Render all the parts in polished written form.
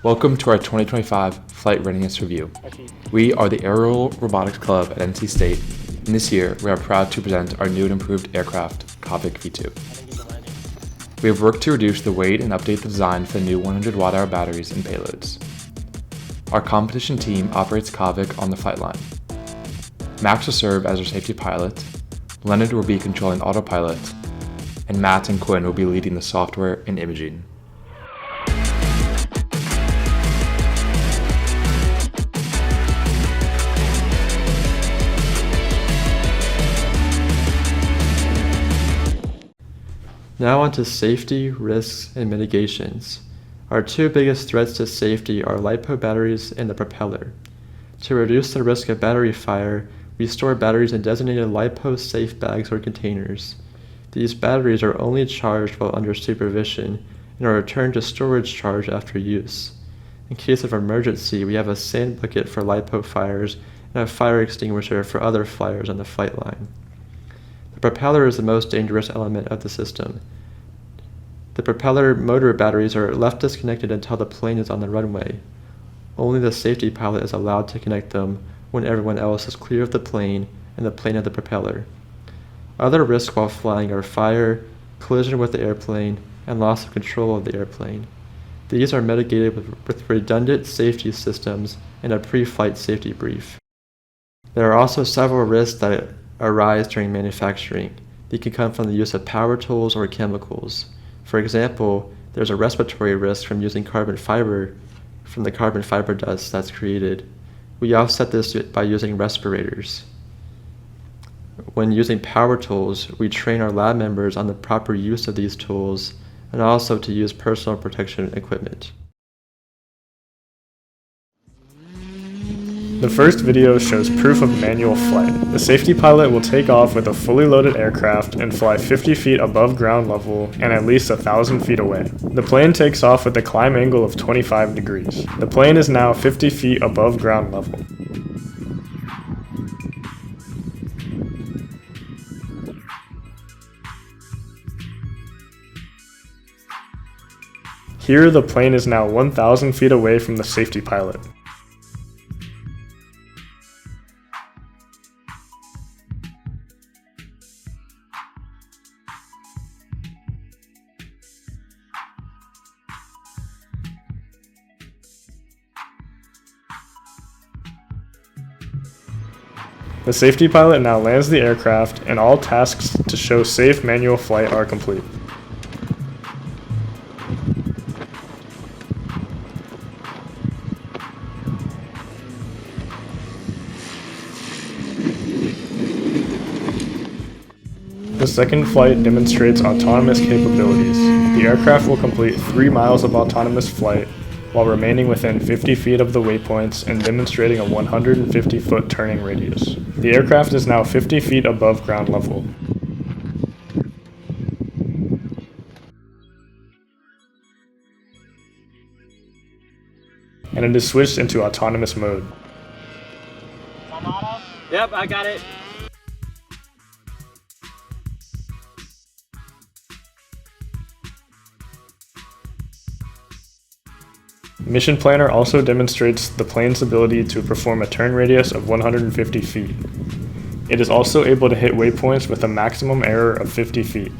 Welcome to our 2025 Flight Readiness Review. We are the Aerial Robotics Club at NC State, and this year we are proud to present our new and improved aircraft, Kavik V2. We have worked to reduce the weight and update the design for the new 100 watt-hour batteries and payloads. Our competition team operates Kavik on the flight line. Max will serve as our safety pilot, Leonard will be controlling autopilot, and Matt and Quinn will be leading the software and imaging. Now on to safety, risks, and mitigations. Our two biggest threats to safety are LiPo batteries and the propeller. To reduce the risk of battery fire, we store batteries in designated LiPo safe bags or containers. These batteries are only charged while under supervision and are returned to storage charge after use. In case of emergency, we have a sand bucket for LiPo fires and a fire extinguisher for other fires on the flight line. The propeller is the most dangerous element of the system. The propeller motor batteries are left disconnected until the plane is on the runway. Only the safety pilot is allowed to connect them when everyone else is clear of the plane and the plane of the propeller. Other risks while flying are fire, collision with the airplane, and loss of control of the airplane. These are mitigated with redundant safety systems and a pre-flight safety brief. There are also several risks that arise during manufacturing. They can come from the use of power tools or chemicals. For example, there's a respiratory risk from using carbon fiber from the carbon fiber dust that's created. We offset this by using respirators. When using power tools, we train our lab members on the proper use of these tools and also to use personal protection equipment. The first video shows proof of manual flight. The safety pilot will take off with a fully loaded aircraft and fly 50 feet above ground level and at least 1,000 feet away. The plane takes off with a climb angle of 25 degrees. The plane is now 50 feet above ground level. Here, the plane is now 1,000 feet away from the safety pilot. The safety pilot now lands the aircraft, and all tasks to show safe manual flight are complete. The second flight demonstrates autonomous capabilities. The aircraft will complete 3 miles of autonomous flight while remaining within 50 feet of the waypoints and demonstrating a 150-foot turning radius. The aircraft is now 50 feet above ground level. And it is switched into autonomous mode. Yep, I got it. Mission Planner also demonstrates the plane's ability to perform a turn radius of 150 feet. It is also able to hit waypoints with a maximum error of 50 feet,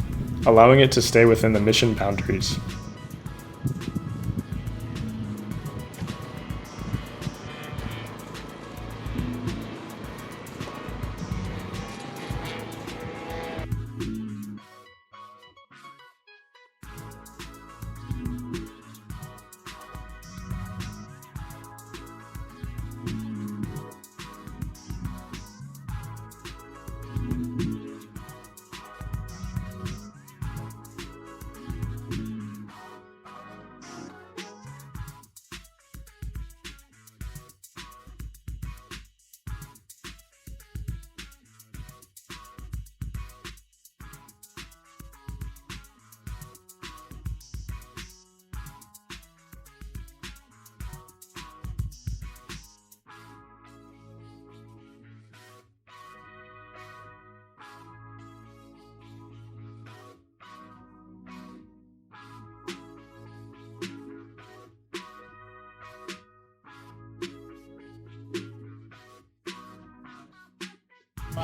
allowing it to stay within the mission boundaries.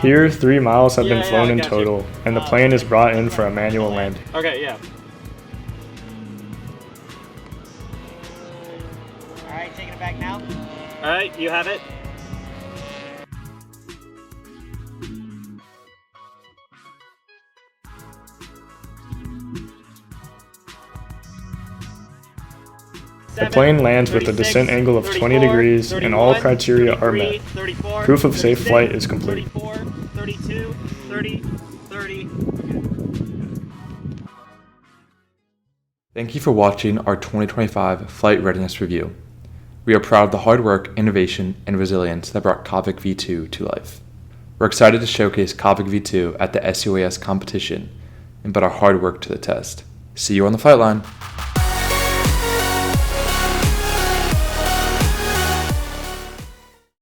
Here, 3 miles have been Yeah, flown I in got you. total, and the plane is brought in for a manual landing. Okay, yeah. All right, taking it back now. All right, you have it. The plane lands with a descent angle of 20 degrees, and all criteria are met. Proof of safe flight is complete. 34, 32, 30, 30. Thank you for watching our 2025 Flight Readiness Review. We are proud of the hard work, innovation, and resilience that brought Kavik V2 to life. We're excited to showcase Kavik V2 at the SUAS competition and put our hard work to the test. See you on the flight line.